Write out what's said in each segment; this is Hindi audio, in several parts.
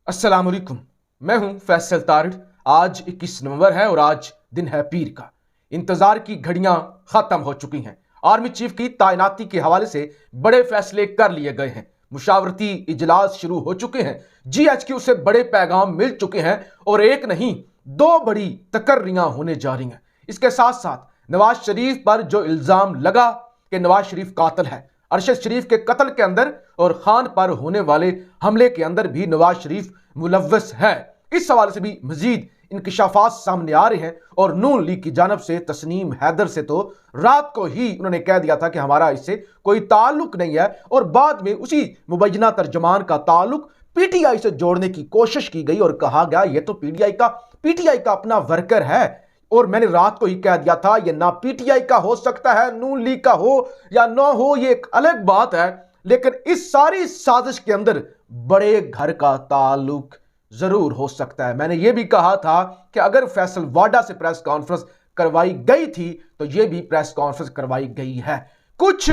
अस्सलाम वालेकुम। मैं हूं फैसल तारिड। आज 21 नवंबर है और आज दिन है पीर का। इंतजार की घड़ियां खत्म हो चुकी हैं। आर्मी चीफ की तैनाती के हवाले से बड़े फैसले कर लिए गए हैं। मुशावरती इजलास शुरू हो चुके हैं। जीएचक्यू से बड़े पैगाम मिल चुके हैं और एक नहीं दो बड़ी तकर्रियां होने जा रही हैं। इसके साथ साथ नवाज शरीफ पर जो इल्जाम लगा कि नवाज शरीफ कातिल है, अरशद शरीफ के कत्ल के अंदर और खान पर होने वाले हमले के अंदर भी नवाज शरीफ मुलव्वस है, इस सवाल से भी मजीद इंकशाफात सामने आ रहे हैं। और नून लीग की जानब से तस्नीम हैदर से तो रात को ही उन्होंने कह दिया था कि हमारा इससे कोई ताल्लुक नहीं है, और बाद में उसी मुबैना तर्जमान का ताल्लुक पीटीआई से जोड़ने की कोशिश की गई और कहा गया ये तो पीटीआई का अपना वर्कर है। और मैंने रात को ही कह दिया था ये ना पीटीआई का हो सकता है, नून लीग का हो या ना हो, ये एक अलग बात है, लेकिन इस सारी साजिश के अंदर बड़े घर का ताल्लुक जरूर हो सकता है। मैंने यह भी कहा था कि अगर फैसल वाडा से प्रेस कॉन्फ्रेंस करवाई गई थी तो यह भी प्रेस कॉन्फ्रेंस करवाई गई है। कुछ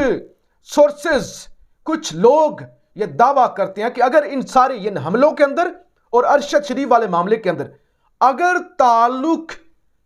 सोर्सेज, कुछ लोग यह दावा करते हैं कि अगर इन सारे इन हमलों के अंदर और अरशद शरीफ वाले मामले के अंदर अगर ताल्लुक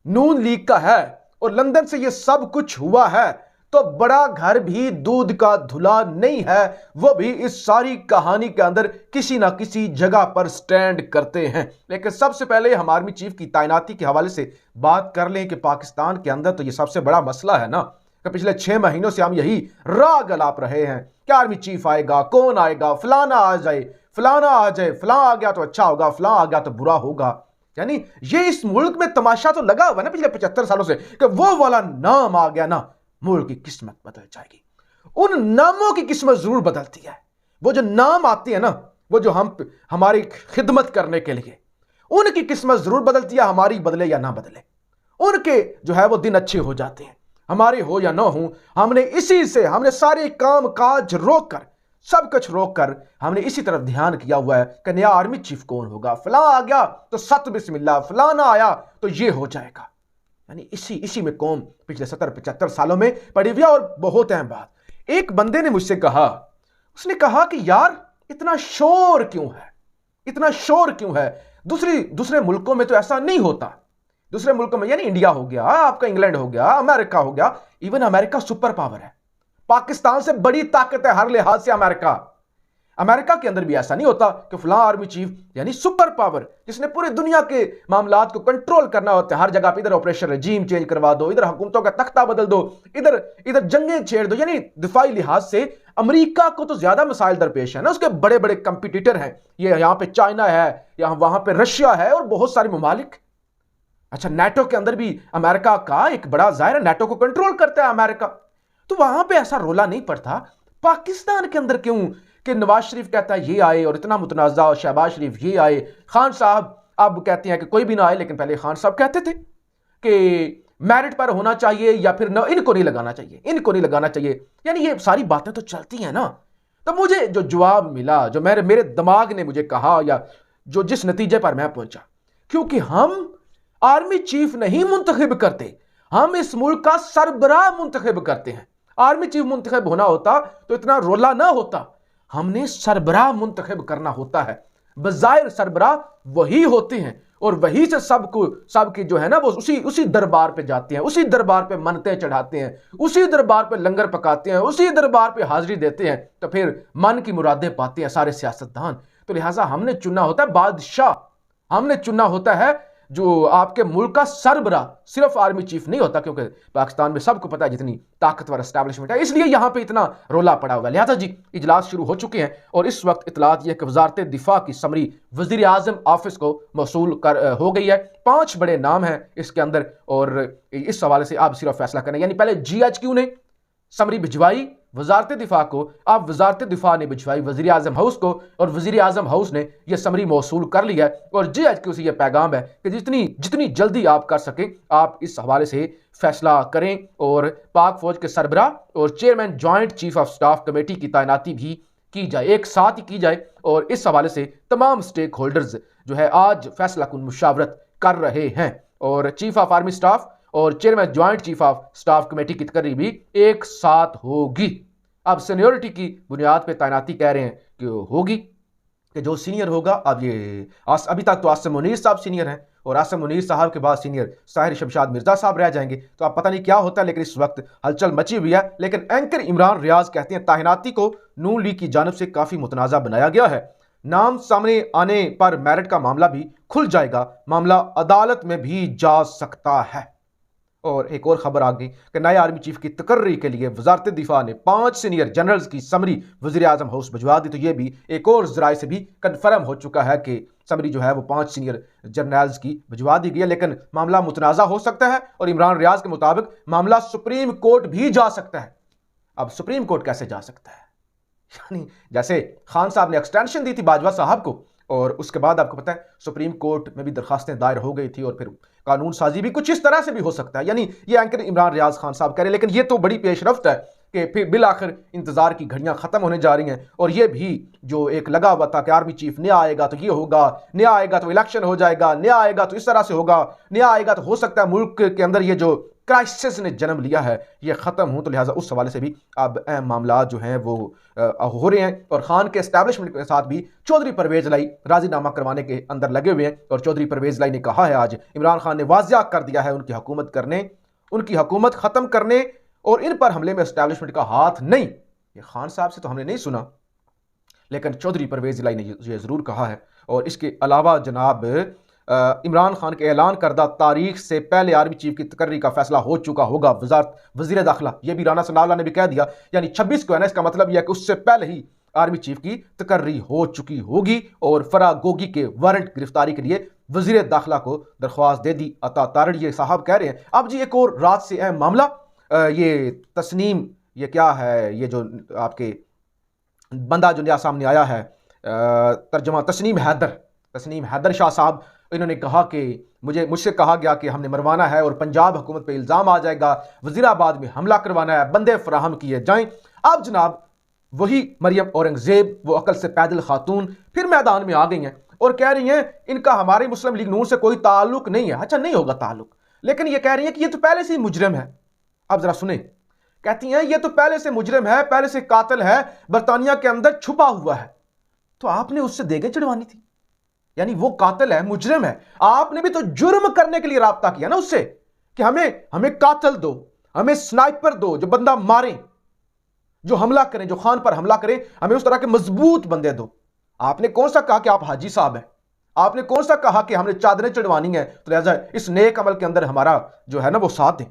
नून लीग का है और लंदन से यह सब कुछ हुआ है तो बड़ा घर भी दूध का धुला नहीं है, वो भी इस सारी कहानी के अंदर किसी ना किसी जगह पर स्टैंड करते हैं। लेकिन सबसे पहले हम आर्मी चीफ की तैनाती के हवाले से बात कर लें कि पाकिस्तान के अंदर तो ये सबसे बड़ा मसला है ना कि पिछले 6 महीनों से हम यही राग अलाप रहे हैं कि आर्मी चीफ आएगा, कौन आएगा, फलाना आ जाए, फलाना आ जाए, फलां आ गया तो अच्छा होगा, फलां आ गया तो बुरा होगा। यानी ये इस मुल्क में तमाशा तो लगा हुआ ना पिछले 75 सालों से कि वो वाला नाम आ गया ना, मुल्क की किस्मत बदल जाएगी। उन नामों की किस्मत जरूर बदलती है। वो जो नाम आते हैं ना, वो जो हमारी खिदमत करने के लिए, उनकी किस्मत जरूर बदलती है, हमारी बदले या ना बदले। उनके जो है वो दिन अच्छे हो जाते हैं, हमारे हो या ना हो। हमने सारे काम काज रोक कर, सब कुछ रोक कर हमने इसी तरफ ध्यान किया हुआ है कि नया आर्मी चीफ कौन होगा। फलां आ गया तो सत बिस्मिल्लाह, फलाना आया तो ये हो जाएगा। यानी इसी में कौम पिछले 70-75 सालों में पड़ी हुई है। और बहुत अहम बात, एक बंदे ने मुझसे कहा, उसने कहा कि यार इतना शोर क्यों है, इतना शोर क्यों है, दूसरे मुल्कों में तो ऐसा नहीं होता। दूसरे मुल्कों में यानी इंडिया हो गया, आपका इंग्लैंड हो गया, अमेरिका हो गया, इवन अमेरिका सुपर पावर है, पाकिस्तान से बड़ी ताकत है हर लिहाज से अमेरिका के अंदर भी ऐसा नहीं होता कि फलां आर्मी चीफ यानी सुपर पावर जिसने पूरी दुनिया के मामलात को कंट्रोल करना होता है, हर जगह पे इधर ऑपरेशन रजीम चेंज करवा दो, इधर हुकूमतों का तख्ता बदल दो, इधर जंगें छेड़ दो। यानी दिफाई लिहाज से अमेरिका को तो ज्यादा मसाइल दरपेश है ना, उसके बड़े बड़े कंपिटिटर हैं, ये यहां पे चाइना है, यहां वहां पे रशिया है और बहुत सारे ममालिक। अच्छा, नेटो के अंदर भी अमेरिका का एक बड़ा जाहिर है, नेटो को कंट्रोल करता है अमेरिका, तो वहां पे ऐसा रोला नहीं पड़ता। पाकिस्तान के अंदर क्यों कि नवाज शरीफ कहता है ये आए और इतना मुतनाज़ा, और शहबाज शरीफ ये आए, खान साहब अब कहते हैं कि कोई भी ना आए, लेकिन पहले खान साहब कहते थे कि मेरिट पर होना चाहिए या फिर न, इनको नहीं लगाना चाहिए। यानी ये सारी बातें तो चलती हैं ना। तो मुझे जो जवाब मिला, जो मेरे दिमाग ने मुझे कहा, या जो जिस नतीजे पर मैं पहुंचा, क्योंकि हम आर्मी चीफ नहीं मुंतखब करते, हम इस मुल्क का सरबराह मुंतखब करते हैं। आर्मी चीफ मुंतखब होना होता तो इतना रोला ना होता, हमने सरबराह मुंतखब करना होता है। बजायर सरबराह वही होते हैं और वही से सबकी जो है ना वो उसी दरबार पे जाते हैं, उसी दरबार पे मन्नतें चढ़ाते हैं, उसी दरबार पे लंगर पकाते हैं, उसी दरबार पे हाजिरी देते हैं, तो फिर मन की मुरादें पाते हैं सारे सियासतदान। तो लिहाजा हमने चुना होता है बादशाह, हमने चुना होता है जो आपके मुल्क का सरबराह। सिर्फ आर्मी चीफ नहीं होता, क्योंकि पाकिस्तान में सबको पता है जितनी ताकतवर एस्टैब्लिशमेंट है, इसलिए यहां पे इतना रोला पड़ा हुआ है। लिहाजा जी इजलास शुरू हो चुके हैं और इस वक्त इतलात यह कि वजारत दिफा की समरी वजीर आजम ऑफिस को मौसूल हो गई है। 5 बड़े नाम हैं इसके अंदर और इस हवाले से आप सिर्फ फैसला करें। यानी पहले GHQ ने समरी भिजवाई वजारत दिफा को, अब वजारत दिफा ने भिजवाई वजीर आजम हाउस को, और वजीर आजम हाउस ने यह समरी मौसूल कर लिया है। और GHQ से यह पैगाम है कि जितनी जल्दी आप कर सकें आप इस हवाले से फैसला करें। और पाक फौज के सरबराह और chairman joint chief of staff committee की तैनाती भी की जाए, एक साथ ही की जाए। और इस हवाले से तमाम स्टेक होल्डर्स जो है आज फैसला कुन मुशावरत कर रहे हैं और चीफ ऑफ आर्मी स्टाफ और chairman joint chief of staff committee की तकरीर भी एक साथ होगी। अब सीनियोरिटी की बुनियाद पर तैनाती कह रहे हैं कि होगी, कि जो सीनियर होगा, अब ये अभी तक तो आसिम मुनीर साहब सीनियर हैं और आसिम मुनीर साहब के बाद सीनियर साहिर शमशाद मिर्जा साहब रह जाएंगे। तो अब पता नहीं क्या होता है, लेकिन इस वक्त हलचल मची हुई है। लेकिन एंकर इमरान रियाज कहते हैं तैनाती को नून लीग की जानब से काफी मुतनाज़ा बनाया गया है। नाम सामने आने पर मेरिट का मामला भी खुल जाएगा, मामला अदालत में भी जा सकता है। और एक और खबर आ गई कि नए आर्मी चीफ की तकर्री के लिए वजारत दिफा ने 5 सीनियर जनरल्स की समरी वजीर आजम हाउस भिजवा दी। तो यह भी एक और जराए से भी कन्फर्म हो चुका है कि समरी जो है वो 5 सीनियर जनरल्स की भिजवा दी गई है। लेकिन मामला मुतनाज़ा हो सकता है और इमरान रियाज के मुताबिक मामला सुप्रीम कोर्ट भी जा सकता है। अब सुप्रीम कोर्ट कैसे जा सकता है? यानी जैसे खान साहब ने एक्सटेंशन दी थी बाजवा साहब को, और उसके बाद आपको पता है सुप्रीम कोर्ट में भी दरखास्तें दायर हो गई थी और फिर कानून साजी भी कुछ इस तरह से भी हो सकता है। यानी ये एंकर इमरान रियाज खान साहब कह रहे हैं। लेकिन ये तो बड़ी पेशरफ्त है कि फिर बिल आखिर इंतजार की घड़ियां खत्म होने जा रही हैं। और ये भी जो एक लगा हुआ था कि आर्मी चीफ नया आएगा तो ये होगा, नया आएगा तो इलेक्शन हो जाएगा, नया आएगा तो इस तरह से होगा, नया आएगा तो हो सकता है मुल्क के अंदर ये जो क्राइसिस ने जन्म लिया है ये खत्म हो। तो लिहाजा उस हवाले से भी अब अहम मामला जो हैं वो हो रहे हैं। और खान के एस्टैब्लिशमेंट के साथ भी चौधरी परवेज लाई राजीनामा करवाने के अंदर लगे हुए हैं। और चौधरी परवेज लाई ने कहा है आज इमरान खान ने वाजिया कर दिया है उनकी हुकूमत खत्म करने और इन पर हमले में एस्टैब्लिशमेंट का हाथ नहीं। ये खान साहब से तो हमने नहीं सुना, लेकिन चौधरी परवेज लाई ने ये जरूर कहा है। और इसके अलावा जनाब इमरान खान के ऐलान करदा तारीख से पहले आर्मी चीफ की तकर्री का फैसला हो चुका होगा। वजीर दाखिला ये भी राना सनाउल्लाह ने भी कह दिया, यानी 26 को है ना। इसका मतलब यह है कि उससे पहले ही आर्मी चीफ की तकर्री हो चुकी होगी और फरागोगी के वारंट गिरफ्तारी के लिए वजीर दाखिला को दरख्वास्त दे दी। अता तारड़ ये साहब कह रहे हैं। अब जी एक और रात से अहम मामला, ये तस्नीम, ये क्या है, ये जो आपके बंदा जो नया सामने आया है तर्जमा तस्नीम हैदर शाह साहब, इन्होंने कहा कि मुझसे कहा गया कि हमने मरवाना है और पंजाब हुकूमत पे इल्ज़ाम आ जाएगा, वजीराबाद में हमला करवाना है, बंदे फराहम किए जाएं। अब जनाब वही मरियम औरंगजेब, वो अकल से पैदल खातून, फिर मैदान में आ गई हैं और कह रही हैं इनका हमारे मुस्लिम लीग नून से कोई ताल्लुक नहीं है। अच्छा, नहीं होगा ताल्लुक, लेकिन ये कह रही हैं कि ये तो पहले से ही मुजरिम है। अब जरा सुने, कहती हैं ये तो पहले से मुजरिम है, पहले से कातिल है, बरतानिया के अंदर छुपा हुआ है। तो आपने उससे देगे चढ़वानी थी, यानी वो कातिल है, मुजरिम है, आपने भी तो जुर्म करने के लिए राब्ता किया ना उससे कि हमें कातिल दो, हमें स्नाइपर दो जो बंदा मारे, जो हमला करें, जो खान पर हमला करें, हमें उस तरह के मजबूत बंदे दो। आपने कौन सा कहा कि आप हाजी साहब हैं? आपने कौन सा कहा कि हमने चादरें चढ़वानी है, तो लिहाजा इस नेक अमल के अंदर हमारा जो है ना वो साथ दें।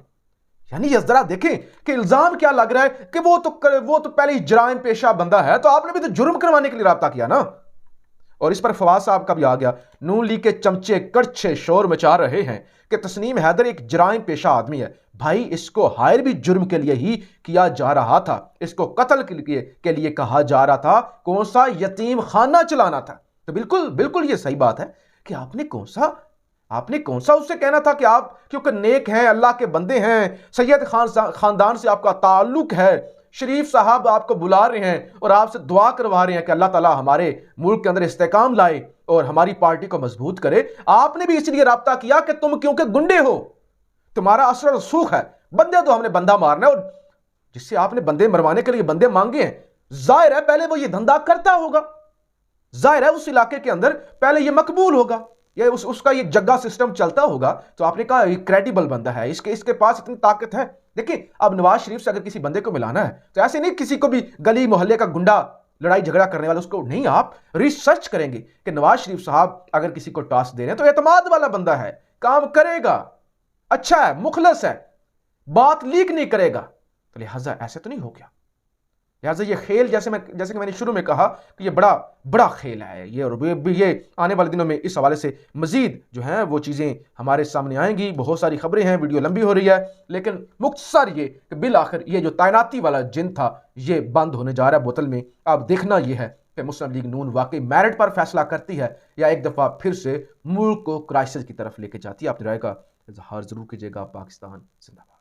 यानी ये जरा देखें कि इल्जाम क्या लग रहा है कि वो तो पहले ही जराइम पेशा बंदा है, तो आपने भी तो जुर्म करवाने के लिए राब्ता किया ना। और इस पर फवाद साहब का भी आ गया, नून लीग के चमचे कड़छे शोर मचा रहे हैं कि तस्नीम हैदर एक जराइम पेशा आदमी है। भाई इसको हायर भी जुर्म के लिए ही किया जा रहा था, इसको कत्ल के लिए कहा जा रहा था, कौन सा यतीम खाना चलाना था। तो बिल्कुल ये सही बात है कि आपने कौन सा उससे कहना था कि आप क्योंकि नेक हैं, अल्लाह के बंदे हैं, सैयद खानदान से आपका ताल्लुक है, शरीफ साहब आपको बुला रहे हैं और आपसे दुआ करवा रहे हैं कि अल्लाह ताला हमारे मुल्क के अंदर इस्तेकाम लाए और हमारी पार्टी को मजबूत करे। आपने भी इसलिए राब्ता किया कि तुम क्योंकि गुंडे हो, तुम्हारा असर रसूख है, बंदे तो हमने बंदा मारना है, और जिससे आपने बंदे मरवाने के लिए बंदे मांगे हैं, जाहिर है पहले वो ये धंधा करता होगा, जाहिर है उस इलाके के अंदर पहले ये मकबूल होगा, ये उसका ये जग्गा सिस्टम चलता होगा। तो आपने कहा ये क्रेडिबल बंदा है, इसके पास इतनी ताकत है। देखिए अब नवाज शरीफ से अगर किसी बंदे को मिलाना है तो ऐसे नहीं किसी को भी गली मोहल्ले का गुंडा लड़ाई झगड़ा करने वाला उसको नहीं, आप रिसर्च करेंगे कि नवाज शरीफ साहब अगर किसी को टास्क दे रहे हैं तो एतमाद वाला बंदा है, काम करेगा, अच्छा है, मुखलस है, बात लीक नहीं करेगा। तो लिहाजा ऐसे तो नहीं हो गया। लिहाजा ये खेल जैसे कि मैंने शुरू में कहा कि ये बड़ा खेल है ये, और ये आने वाले दिनों में इस हवाले से मजीद जो है वो चीज़ें हमारे सामने आएंगी। बहुत सारी खबरें हैं, वीडियो लंबी हो रही है, लेकिन मुख्तसर ये कि बिल आखिर ये जो तैनाती वाला जिन था ये बंद होने जा रहा है बोतल में। अब देखना यह है कि मुस्लिम लीग नून वाकई मेरिट पर फैसला करती है या एक दफ़ा फिर से मुल्क को क्राइसिस की तरफ लेके जाती है। अपनी राय का इजहार जरूर कीजिएगा। पाकिस्तान जिंदाबाद।